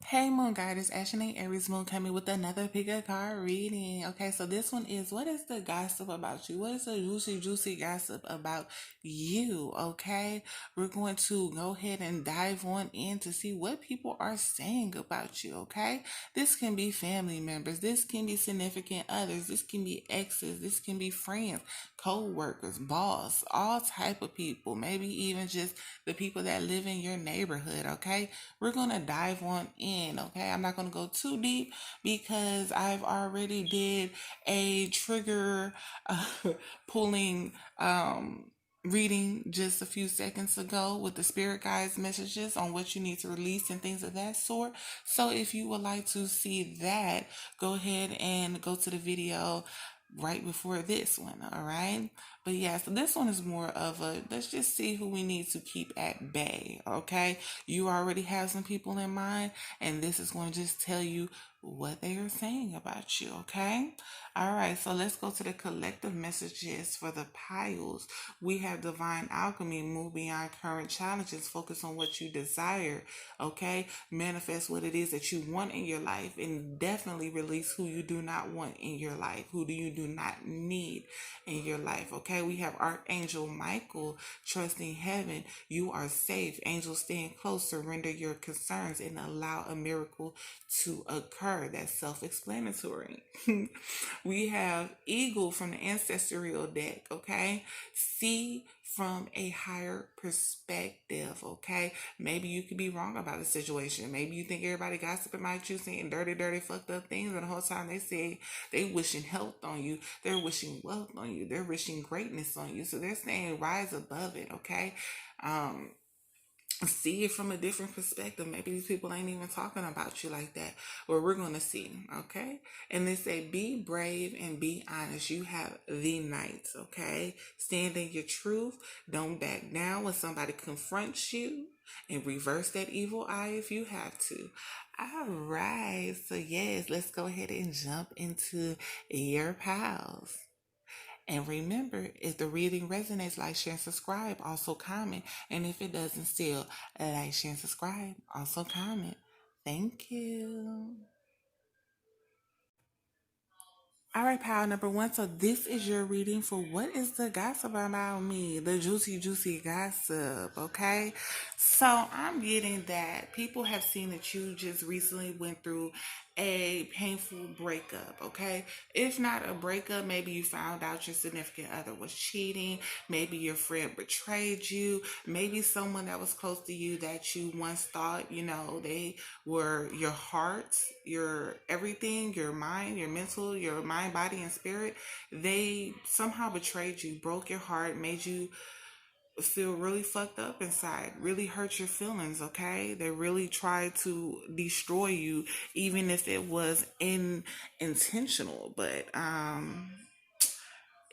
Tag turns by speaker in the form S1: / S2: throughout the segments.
S1: Hey Moon Guiders, ASHANAE Aries Moon coming with another pick a card reading. Okay, so this one is, what is the gossip about you? What is the juicy gossip about you? Okay, we're going to go ahead and dive on in to see what people are saying about you. Okay, this can be family members, this can be significant others, this can be exes, this can be friends, co-workers, boss, all type of people, maybe even just the people that live in your neighborhood. Okay, we're going to dive on in. Okay, I'm not going to go too deep because I've already did a trigger uh, pulling reading just a few seconds ago with the spirit guides messages on what you need to release and things of that sort. So if you would like to see that, go ahead and go to the video right before this one. All right, but yeah, so this one is more of a, let's just see who we need to keep at bay. Okay, you already have some people in mind, and this is going to just tell you what they are saying about you. Okay, all right, so let's go to the collective messages for the piles. We have divine alchemy. Move beyond current challenges, focus on what you desire. Okay, manifest what it is that you want in your life, and definitely release who you do not want in your life. Who do you do not need in your life? Okay, we have Archangel Michael. Trusting heaven, you are safe. Angels stand close. Surrender your concerns and allow a miracle to occur. That's self-explanatory. We have Eagle from the ancestral deck. Okay, see from a higher perspective. Okay, maybe you could be wrong about a situation. Maybe you think everybody gossiping about you, saying dirty, fucked up things, and the whole time they say they wishing health on you, they're wishing wealth on you, they're wishing greatness on you. So they're saying rise above it. Okay, um, see it from a different perspective. Maybe these people ain't even talking about you like that. Well, we're going to see. Okay. And they say, be brave and be honest. You have the Knight. Okay. Stand in your truth. Don't back down when somebody confronts you, and reverse that evil eye if you have to. All right. So, yes, let's go ahead and jump into your pals. And remember, if the reading resonates, like, share, and subscribe. Also comment. And if it doesn't still, like, share, and subscribe. Also comment. Thank you. All right, pal number one. So this is your reading for what is the gossip about me, the juicy gossip. Okay, so I'm getting that people have seen that you just recently went through a painful breakup. Okay, if not a breakup, maybe you found out your significant other was cheating. Maybe your friend betrayed you. Maybe someone that was close to you that you once thought, they were your heart, your everything, your mind, your mental, your mind, body, and spirit. They somehow betrayed you, broke your heart, made you feel really fucked up inside, really hurt your feelings. Okay, they really tried to destroy you, even if it was intentional, but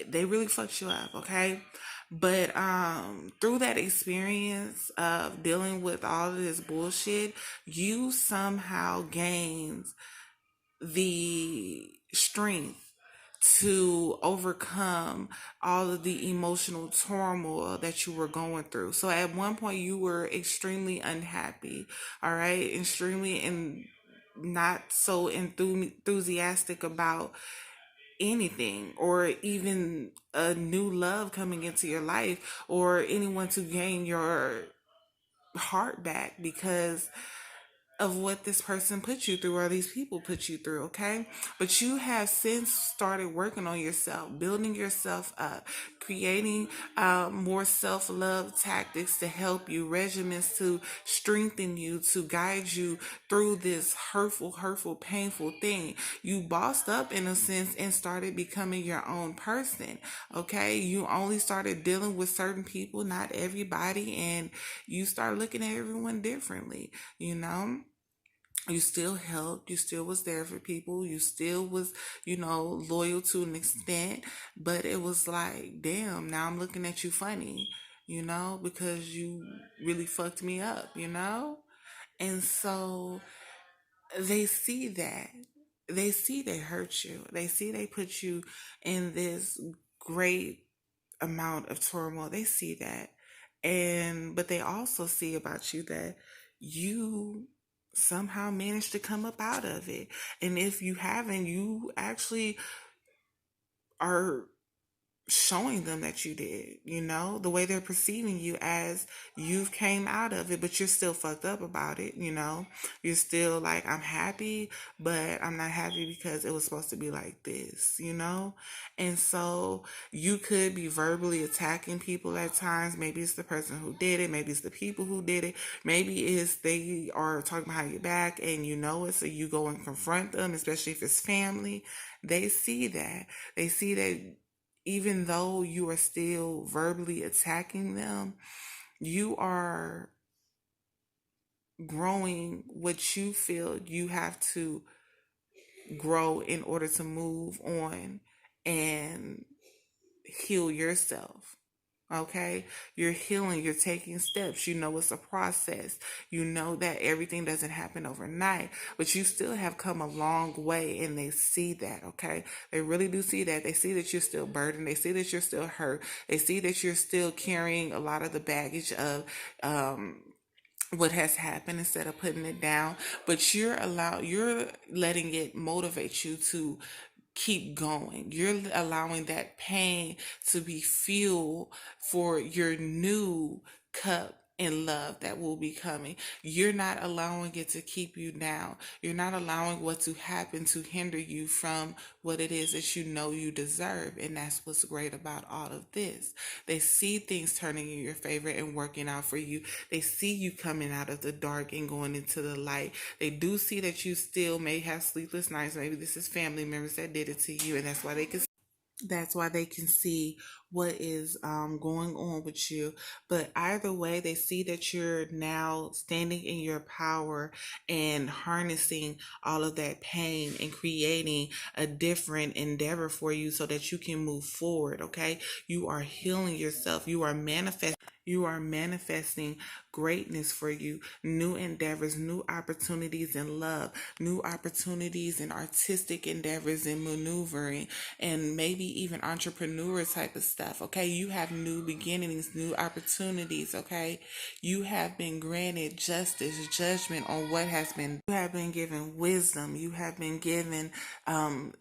S1: they really fucked you up. Okay, but through that experience of dealing with all of this bullshit, you somehow gained the strength to overcome all of the emotional turmoil that you were going through. So at one point you were extremely unhappy, all right, extremely and not so enthusiastic about anything, or even a new love coming into your life, or anyone to gain your heart back because of what this person put you through or these people put you through. Okay, but you have since started working on yourself, building yourself up, creating more self-love tactics to help you, regimens to strengthen you, to guide you through this hurtful, painful thing. You bossed up in a sense and started becoming your own person. Okay, you only started dealing with certain people, not everybody, and you start looking at everyone differently. You still helped, you still was there for people, you still was, loyal to an extent, but it was like, damn, now I'm looking at you funny, because you really fucked me up, and so they see that, they see they hurt you, they see they put you in this great amount of turmoil, they see that, but they also see about you that you somehow managed to come up out of it. And if you haven't, you actually are showing them that you did, the way they're perceiving you as you've came out of it, but you're still fucked up about it. You're still like, I'm happy, but I'm not happy because it was supposed to be like this. And so you could be verbally attacking people at times. Maybe it's the person who did it, maybe it's the people who did it, maybe it's they are talking behind your back and you know it, so you go and confront them, especially if it's family. They see that. They see that even though you are still verbally attacking them, you are growing what you feel you have to grow in order to move on and heal yourself. Okay, you're healing, you're taking steps. It's a process. That everything doesn't happen overnight, but you still have come a long way, and they see that. Okay, they really do see that. They see that you're still burdened, they see that you're still hurt, they see that you're still carrying a lot of the baggage of what has happened instead of putting it down. But you're letting it motivate you to keep going. You're allowing that pain to be fuel for your new cup in love that will be coming. You're not allowing it to keep you down. You're not allowing what to happen to hinder you from what it is that you deserve. And that's what's great about all of this. They see things turning in your favor and working out for you. They see you coming out of the dark and going into the light. They do see that you still may have sleepless nights. Maybe this is family members that did it to you, and that's why they can see what is going on with you. But either way, they see that you're now standing in your power and harnessing all of that pain and creating a different endeavor for you so that you can move forward. Okay, you are healing yourself. You are manifesting greatness for you, new endeavors, new opportunities in love, new opportunities in artistic endeavors and maneuvering, and maybe even entrepreneur type of stuff. Okay, you have new beginnings, new opportunities. Okay, you have been granted justice, judgment on what has been. You have been given wisdom. You have been given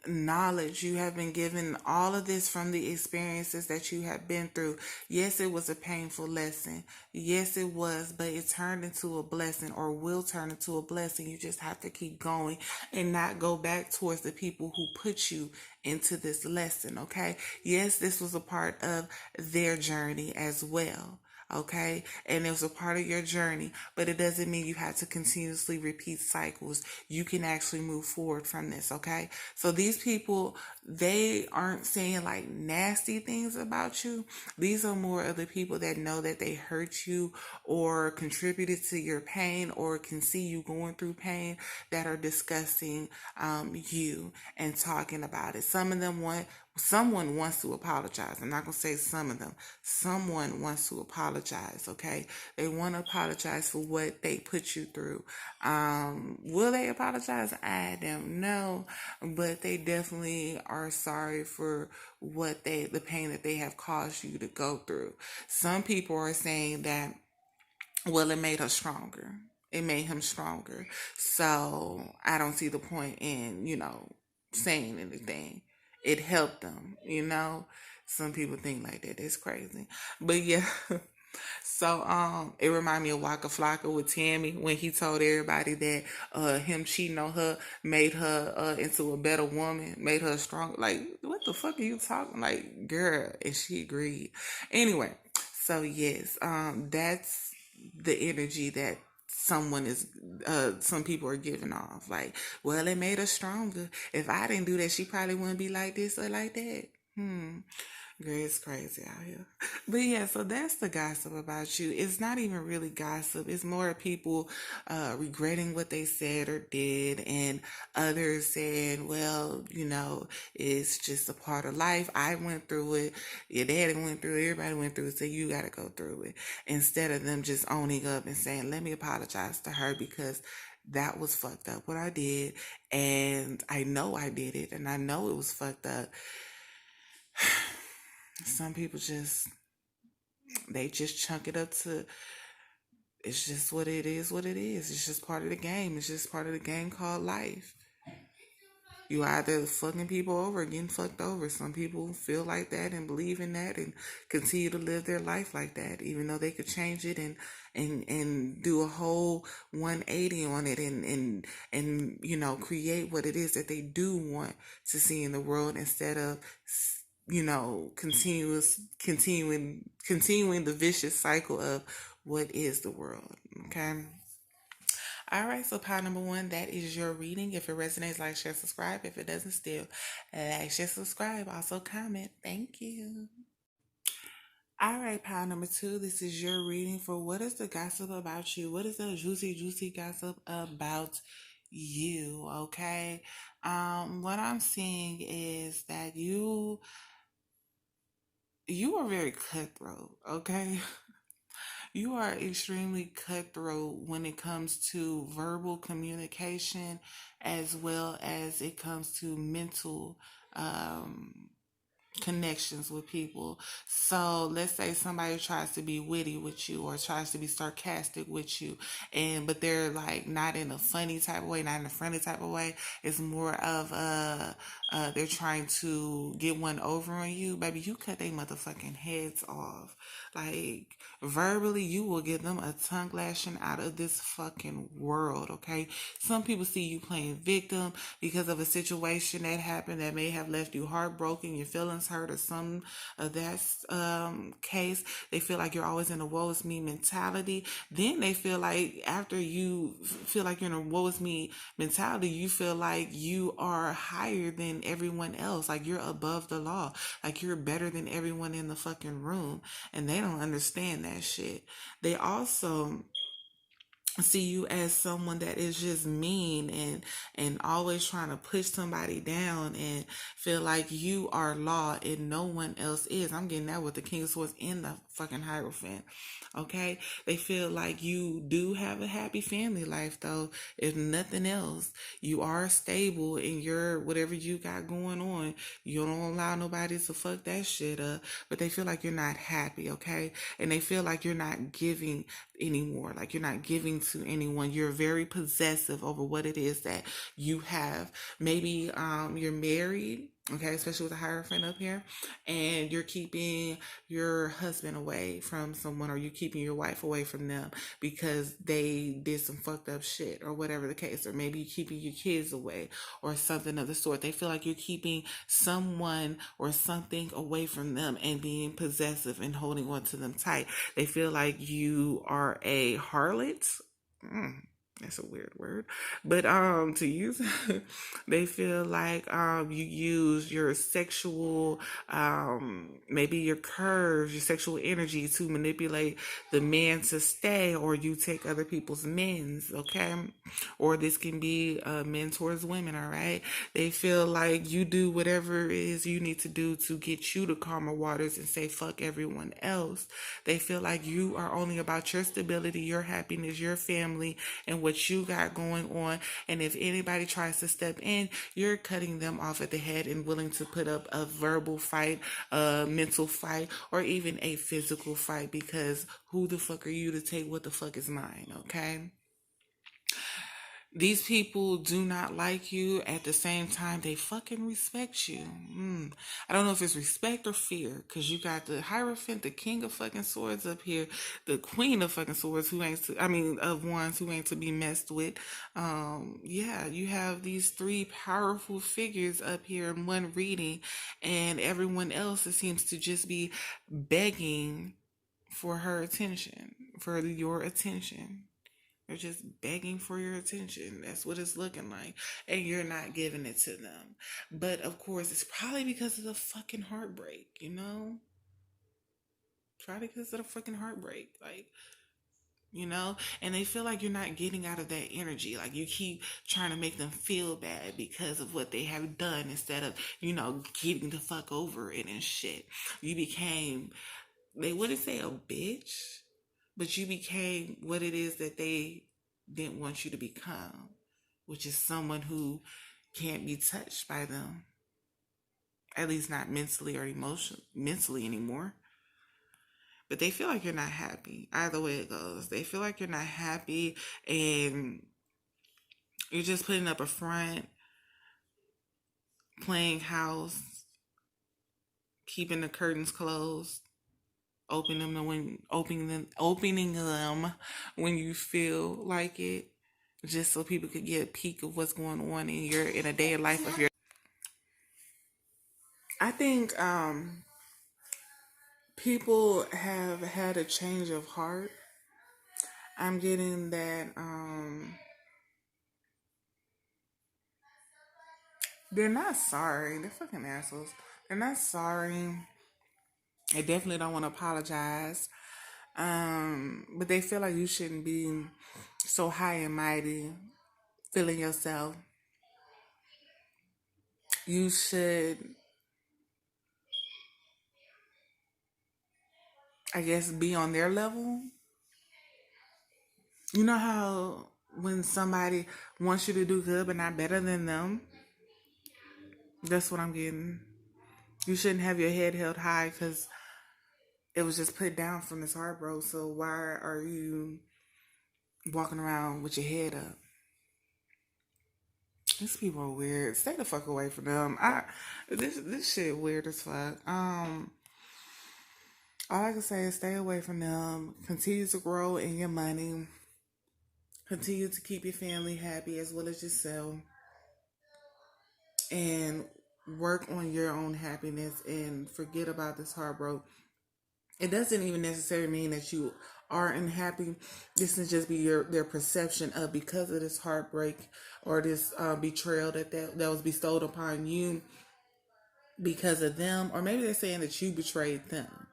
S1: knowledge. You have been given all of this from the experiences that you have been through. Yes, it was a painful lesson. Yes, it was, but it turned into a blessing, or will turn into a blessing. You just have to keep going and not go back towards the people who put you into this lesson. Okay. Yes, this was a part of their journey as well. Okay, and it was a part of your journey, but it doesn't mean you have to continuously repeat cycles. You can actually move forward from this. Okay, so these people, they aren't saying like nasty things about you. These are more of the people that know that they hurt you or contributed to your pain or can see you going through pain, that are discussing you and talking about it. Someone wants to apologize. I'm not going to say some of them. Someone wants to apologize, okay? They want to apologize for what they put you through. Will they apologize? I don't know. But they definitely are sorry for the pain that they have caused you to go through. Some people are saying that, well, it made her stronger. It made him stronger. So I don't see the point in, saying anything. It helped them. Some people think like that. It's crazy. But yeah. So it reminded me of Waka Flocka with Tammy when he told everybody that him cheating on her made her into a better woman, made her strong. Like, what the fuck are you talking? Like, girl, and she agreed. Anyway, so yes, that's the energy that some people are giving off. Like, well, it made her stronger. If I didn't do that, she probably wouldn't be like this or like that. Girl, it's crazy out here. But yeah, so that's the gossip about you. It's not even really gossip. It's more people regretting what they said or did, and others saying, well, it's just a part of life. I went through it. Your daddy went through it. Everybody went through it. So you got to go through it. Instead of them just owning up and saying, let me apologize to her because that was fucked up what I did. And I know I did it. And I know it was fucked up. Some people they just chunk it up to It's just what it is, what it is. It's just part of the game. It's just part of the game called life. You either fucking people over or getting fucked over. Some people feel like that and believe in that and continue to live their life like that, even though they could change it and do a whole 180 on it and create what it is that they do want to see in the world instead of continuing the vicious cycle of what is the world. Okay. All right, so pile number one, that is your reading. If it resonates, like, share, subscribe. If it doesn't, still like, share, subscribe. Also, comment. Thank you. All right, pile number two, this is your reading for what is the gossip about you? What is the juicy, juicy gossip about you? Okay. What I'm seeing is that you are very cutthroat. Okay. You are extremely cutthroat when it comes to verbal communication as well as it comes to mental um, connections with people. So let's say somebody tries to be witty with you or tries to be sarcastic with you, and but they're like not in a funny type of way, not in a friendly type of way. It's more of they're trying to get one over on you. Baby, you cut their motherfucking heads off. Like verbally, you will give them a tongue lashing out of this fucking world. Okay, some people see you playing victim because of a situation that happened that may have left you heartbroken, your feelings hurt, or some of that case. They feel like you're always in a woe is me mentality. Then they feel like after you feel like you're in a woe is me mentality, you feel like you are higher than everyone else, like you're above the law, like you're better than everyone in the fucking room, and they don't understand that shit. They also see you as someone that is just mean and always trying to push somebody down and feel like you are law and no one else is. I'm getting that with the King of Swords in the fucking Hierophant. Okay, they feel like you do have a happy family life, though. If nothing else, you are stable in your whatever you got going on. You don't allow nobody to fuck that shit up, but they feel like you're not happy. Okay, and they feel like you're not giving anymore, like you're not giving to anyone. You're very possessive over what it is that you have. Maybe you're married, okay, especially with a Hierophant up here, and you're keeping your husband away from someone, or you keeping your wife away from them because they did some fucked up shit, or whatever the case, or maybe you're keeping your kids away, or something of the sort. They feel like you're keeping someone or something away from them and being possessive and holding on to them tight. They feel like you are a harlot. Mm, that's a weird word, but to use, they feel like you use your sexual maybe your curves, your sexual energy to manipulate the man to stay, or you take other people's men's. Okay, or this can be men towards women. All right, they feel like you do whatever it is you need to do to get you to calmer waters and say fuck everyone else. They feel like you are only about your stability, your happiness, your family, and what you got going on. And if anybody tries to step in, you're cutting them off at the head and willing to put up a verbal fight, a mental fight, or even a physical fight, because who the fuck are you to take what the fuck is mine? Okay, these people do not like you. At the same time, they fucking respect you. I don't know if it's respect or fear, because you got the Hierophant, the King of fucking Swords up here, the Queen of fucking Swords, who ain't to, I mean, of Wands, who ain't to be messed with. Yeah, you have these three powerful figures up here in one reading, and everyone else, it seems to just be begging for her attention, for your attention. They're just begging for your attention. That's what it's looking like. And you're not giving it to them. But of course, it's probably because of the fucking heartbreak, you know? Probably because of the fucking heartbreak. Like, and they feel like you're not getting out of that energy. Like you keep trying to make them feel bad because of what they have done instead of, getting the fuck over it and shit. You became, they wouldn't say a bitch, but you became what it is that they didn't want you to become, which is someone who can't be touched by them, at least not mentally or mentally anymore. but they feel like you're not happy. Either way it goes, they feel like you're not happy, and you're just putting up a front, playing house, keeping the curtains closed, opening them when you feel like it, just so people could get a peek of what's going on in a day of life of your. I think people have had a change of heart. I'm getting that they're not sorry. They're fucking assholes. They're not sorry. They definitely don't want to apologize. But they feel like you shouldn't be so high and mighty, feeling yourself. You should, I guess, be on their level. You know how when somebody wants you to do good but not better than them? That's what I'm getting. You shouldn't have your head held high because it was just put down from this heartbreak. So why are you walking around with your head up? These people are weird. Stay the fuck away from them. This shit weird as fuck. All I can say is stay away from them. Continue to grow in your money. Continue to keep your family happy as well as yourself. And work on your own happiness and forget about this heartbreak. It doesn't even necessarily mean that you are unhappy. This can just be their perception of, because of this heartbreak or this betrayal that was bestowed upon you because of them, or maybe they're saying that you betrayed them.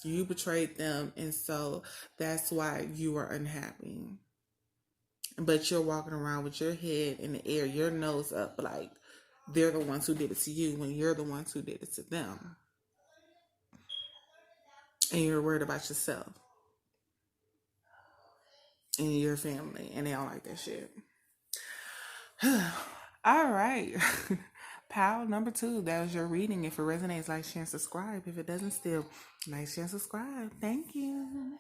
S1: You betrayed them, and so that's why you are unhappy. But you're walking around with your head in the air, your nose up, like they're the ones who did it to you when you're the ones who did it to them. And you're worried about yourself and your family, and they don't like that shit. All right. Pal number 2, that was your reading. If it resonates, like, share, and subscribe. If it doesn't, still like, share, and subscribe. Thank you.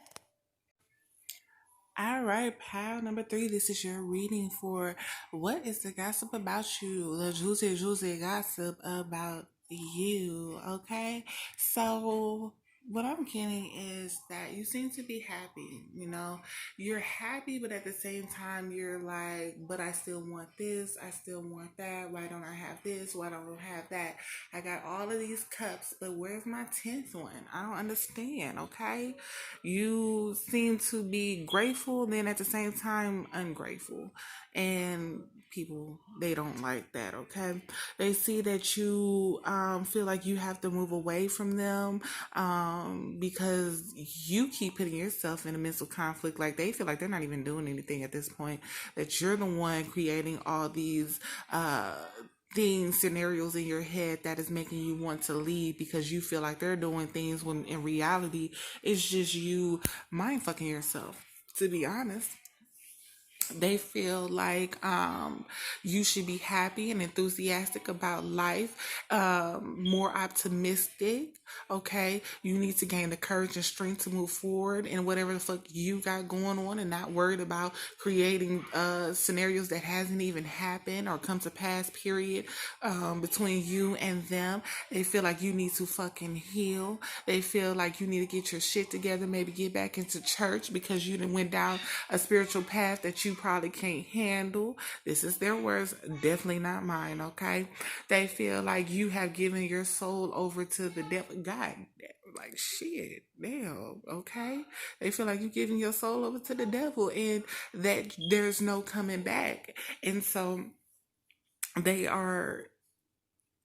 S1: All right, pal number 3, this is your reading for what is the gossip about you? The juicy gossip about you, okay? So, what I'm getting is that you seem to be happy, You're happy, but at the same time, you're like, but I still want this, I still want that. Why don't I have this? Why don't I have that? I got all of these cups, but where's my 10th one? I don't understand, okay? You seem to be grateful, then at the same time ungrateful, and people, they don't like that, okay? They see that you feel like you have to move away from them because you keep putting yourself in a mental conflict. Like, they feel like they're not even doing anything at this point, that you're the one creating all these things, scenarios in your head that is making you want to leave because you feel like they're doing things when in reality it's just you mind fucking yourself, to be honest. They feel like you should be happy and enthusiastic about life, more optimistic. Okay, you need to gain the courage and strength to move forward in whatever the fuck you got going on, and not worried about creating scenarios that hasn't even happened or come to pass. Period. Between you and them, they feel like you need to fucking heal. They feel like you need to get your shit together, maybe get back into church because you done went down a spiritual path that you probably can't handle. This is their words, definitely not mine, okay? They feel like you have given your soul over to the devil. God, like, shit, damn, okay? They feel like you're giving your soul over to the devil and that there's no coming back. And so they are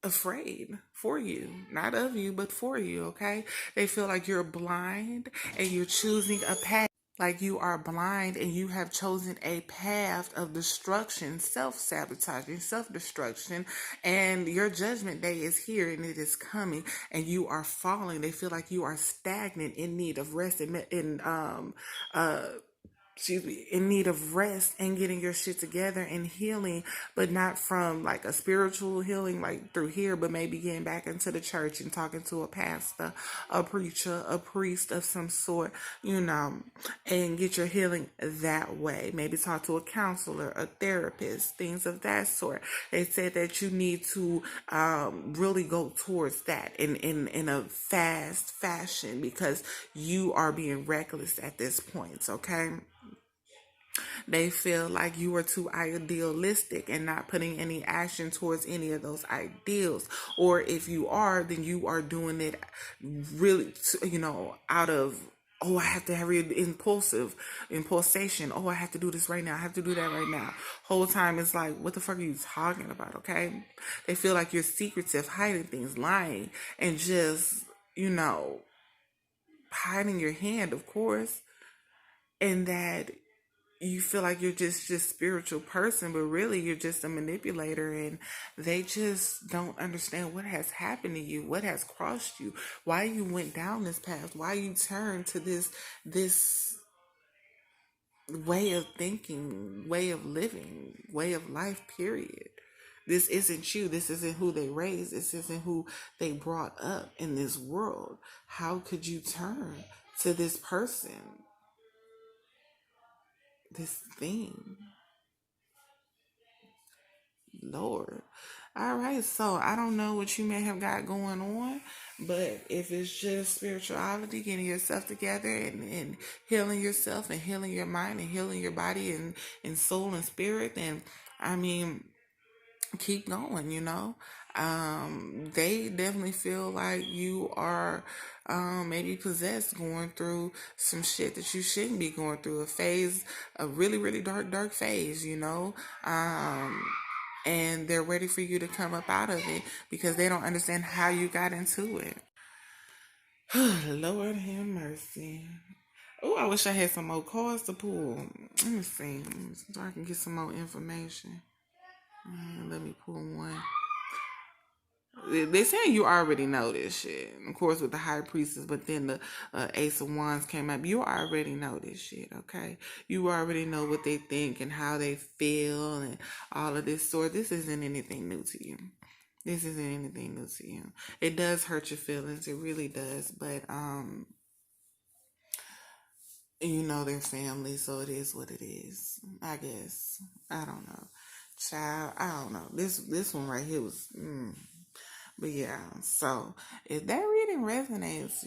S1: afraid for you, not of you, but for you, okay? They feel like you're blind and you're choosing a path. Like, you are blind and you have chosen a path of destruction, self-sabotaging, self-destruction, and your judgment day is here and it is coming, and you are falling. They feel like you are stagnant, in need of rest, and excuse me, in need of rest and getting your shit together and healing, but not from like a spiritual healing like through here, but maybe getting back into the church and talking to a pastor, a preacher, a priest of some sort, and get your healing that way. Maybe talk to a counselor, a therapist, things of that sort. They said that you need to really go towards that in a fast fashion because you are being reckless at this point, okay? They feel like you are too idealistic and not putting any action towards any of those ideals. Or if you are, then you are doing it really, out of, oh, I have to have impulsation. Oh, I have to do this right now. I have to do that right now. Whole time it's like, what the fuck are you talking about? Okay. They feel like you're secretive, hiding things, lying, and just, hiding your hand, of course. And that you feel like you're just spiritual person, but really you're just a manipulator, and they just don't understand what has happened to you, what has crossed you, why you went down this path, why you turned to this way of thinking, way of living, way of life, period. This isn't you. This isn't who they raised. This isn't who they brought up in this world. How could you turn to this person, this thing? Lord. All right, so I don't know what you may have got going on, but if it's just spirituality, getting yourself together and healing yourself and healing your mind and healing your body and soul and spirit, then I mean, keep going. They definitely feel like you are maybe possessed, going through some shit that you shouldn't be going through, a phase, a really, really dark phase. And they're ready for you to come up out of it because they don't understand how you got into it. Lord have mercy. Oh, I wish I had some more cards to pull. Let me see, so I can get some more information. Let me pull one. They saying you already know this shit. Of course, with the high priestess, but then the Ace of Wands came up. You already know this shit, okay? You already know what they think and how they feel and all of this sort. This isn't anything new to you. This isn't anything new to you. It does hurt your feelings. It really does. But, their family, so it is what it is. I guess. I don't know. Child, I don't know. This one right here was... But yeah, so if that reading resonates,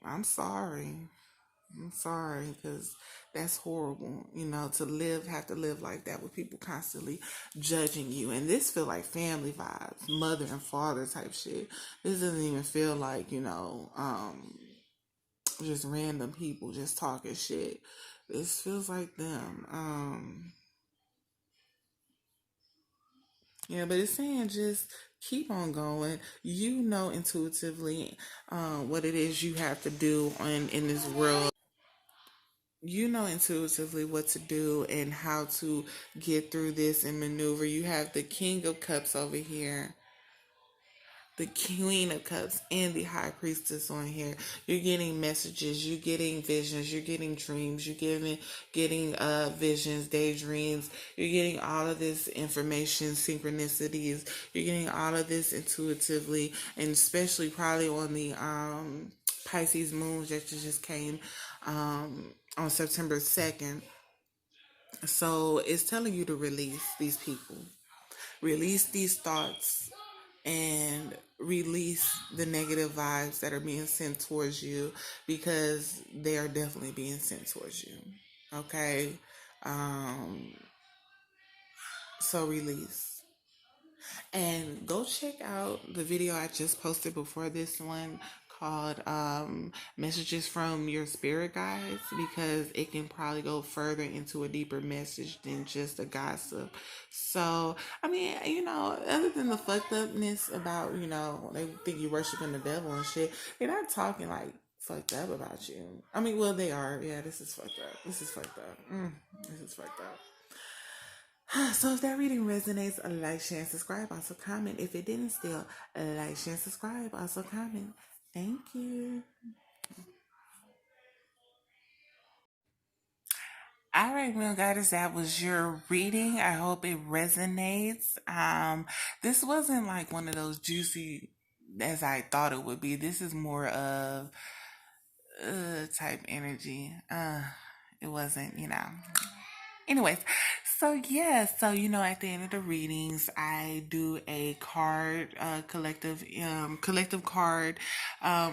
S1: I'm sorry. I'm sorry because that's horrible, have to live like that with people constantly judging you. And this feel like family vibes, mother and father type shit. This doesn't even feel like, just random people just talking shit. This feels like them. Yeah, but it's saying just keep on going. You know intuitively what it is you have to do in this world. You know intuitively what to do and how to get through this and maneuver. You have the King of Cups over here, the Queen of Cups, and the High Priestess on here. You're getting messages, you're getting visions, you're getting dreams, you're getting visions, daydreams. You're getting all of this information, synchronicities. You're getting all of this intuitively, and especially probably on the Pisces moons that just came on September 2nd. So it's telling you to release these people, release these thoughts, and release the negative vibes that are being sent towards you because they are definitely being sent towards you. Okay? Um, so release. And go check out the video I just posted before this one called Messages from Your Spirit Guides, because it can probably go further into a deeper message than just a gossip. So, I mean, other than the fucked upness about, they think you're worshiping the devil and shit, they're not talking like fucked up about you. I mean, well, they are. Yeah, this is fucked up. This is fucked up. This is fucked up. So if that reading resonates, like, share, and subscribe. Also comment. If it didn't still, like, share, and subscribe. Also comment. Thank you. All right, Real Goddess, that was your reading. I hope it resonates. This wasn't like one of those juicy as I thought it would be. This is more of type energy. It wasn't, Anyways, so yeah, so at the end of the readings, I do a card, collective card,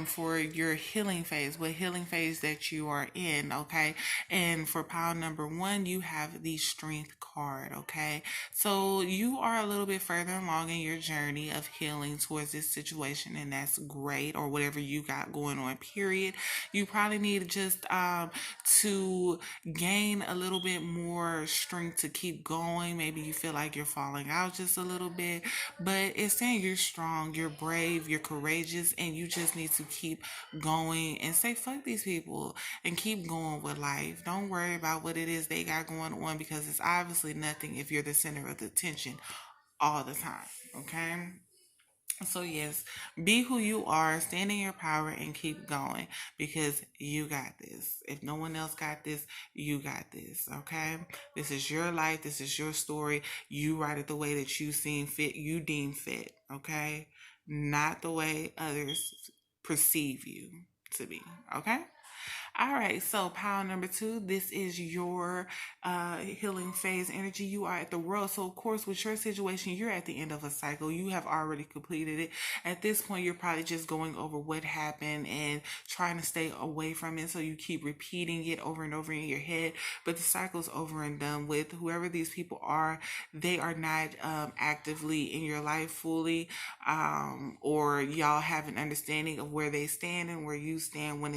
S1: for your healing phase, what healing phase that you are in, okay? And for pile number one, you have the strength card, okay? So you are a little bit further along in your journey of healing towards this situation, and that's great, or whatever you got going on, period. You probably need just to gain a little bit more strength to keep going. Maybe you feel like you're falling out just a little bit, but it's saying you're strong, you're brave, you're courageous, and you just need to keep going and say, fuck these people and keep going with life. Don't worry about what it is they got going on because it's obviously nothing if you're the center of the attention all the time, okay? So, yes, be who you are, stand in your power, and keep going because you got this. If no one else got this, you got this, okay? This is your life, this is your story. You write it the way that you seem fit, you deem fit, okay? Not the way others perceive you to be, okay? All right, so pile number two, this is your healing phase energy. You are at the world. So, of course, with your situation, you're at the end of a cycle. You have already completed it. At this point, you're probably just going over what happened and trying to stay away from it. So, you keep repeating it over and over in your head. But the cycle's over and done with. Whoever these people are, they are not actively in your life fully, or y'all have an understanding of where they stand and where you stand when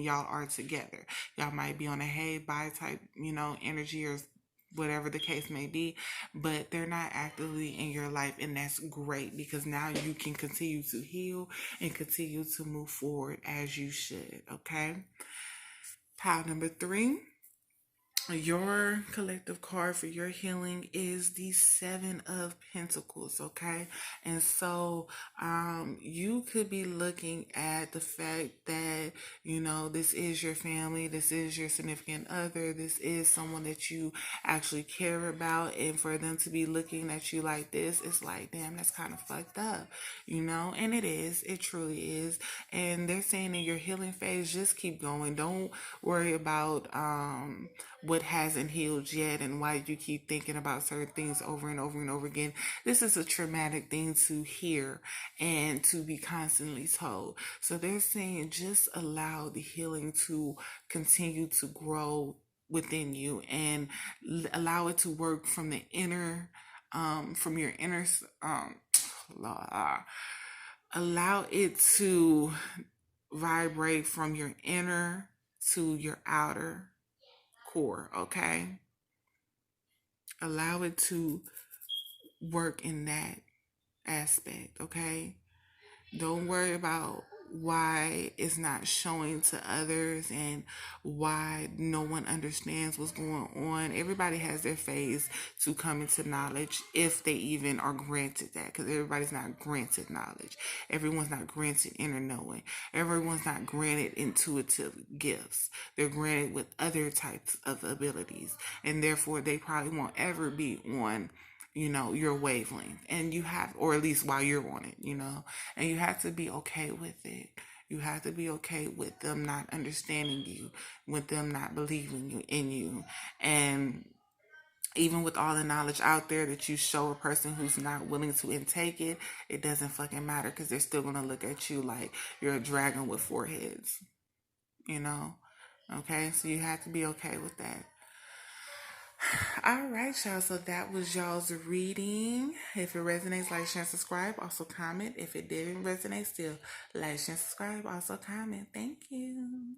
S1: y'all are together. Y'all might be on a hey bye type, energy or whatever the case may be, but they're not actively in your life, and that's great because now you can continue to heal and continue to move forward as you should. Okay. Pile number three, your collective card for your healing is the Seven of Pentacles, okay? And so you could be looking at the fact that, this is your family, this is your significant other, this is someone that you actually care about, and for them to be looking at you like this, it's like, damn, that's kind of fucked up, And it truly is. And they're saying in your healing phase, just keep going. Don't worry about what hasn't healed yet and why you keep thinking about certain things over and over and over again. This is a traumatic thing to hear and to be constantly told. So they're saying just allow the healing to continue to grow within you and allow it to work from the inner, from your inner, allow it to vibrate from your inner to your outer core, okay? Allow it to work in that aspect, okay? Don't worry about why it's not showing to others and why no one understands what's going on. Everybody has their phase to come into knowledge if they even are granted that, because everybody's not granted knowledge. Everyone's not granted inner knowing. Everyone's not granted intuitive gifts. They're granted with other types of abilities, and therefore they probably won't ever be on your wavelength, and you have, or at least while you're on it, and you have to be okay with it. You have to be okay with them not understanding you, with them not believing in you. And even with all the knowledge out there that you show a person who's not willing to intake it, it doesn't fucking matter because they're still going to look at you like you're a dragon with four heads, Okay, so you have to be okay with that. All right, y'all. So that was y'all's reading. If it resonates, like, share, subscribe. Also comment. If it didn't resonate, still like, share, subscribe. Also comment. Thank you.